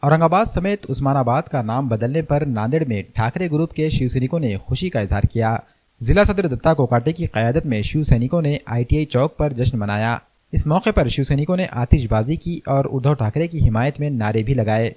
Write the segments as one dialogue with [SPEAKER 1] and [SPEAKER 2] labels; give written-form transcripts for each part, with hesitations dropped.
[SPEAKER 1] औरंगाबाद समेत उस्मानाबाद का नाम बदलने पर नांदेड़ में ठाकरे ग्रुप के शिव सैनिकों ने खुशी का इजहार किया। जिला सदर दत्ता कोकाटे की क़यादत में शिव सैनिकों ने ITI चौक पर जश्न मनाया। इस मौके पर शिव सैनिकों ने आतिशबाजी की और उद्धव ठाकरे की हिमायत में नारे भी लगाए।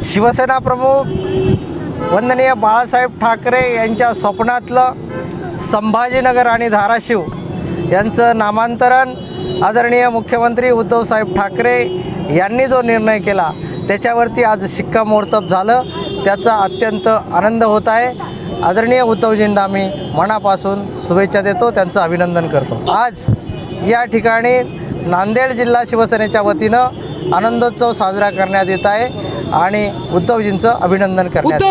[SPEAKER 2] शिवसेना प्रमुख वंदनीय बाळासाहेब ठाकरे यांच्या स्वप्नातलं संभाजीनगर आणि धाराशिव यांचं नामांतरण आदरणीय मुख्यमंत्री उद्धवसाहेब ठाकरे यांनी जो निर्णय केला त्याच्यावरती आज शिक्कामोर्तब झालं। त्याचा अत्यंत आनंद होत आहे। आदरणीय उद्धवजींना मी मनापासून शुभेच्छा देतो, त्यांचं अभिनंदन करतो। आज या ठिकाणी नांदेड जिल्हा शिवसेनेच्या वतीनं आनंदोत्सव साजरा करण्यात येत आहे आणि उद्धवजींचं अभिनंदन करण्यात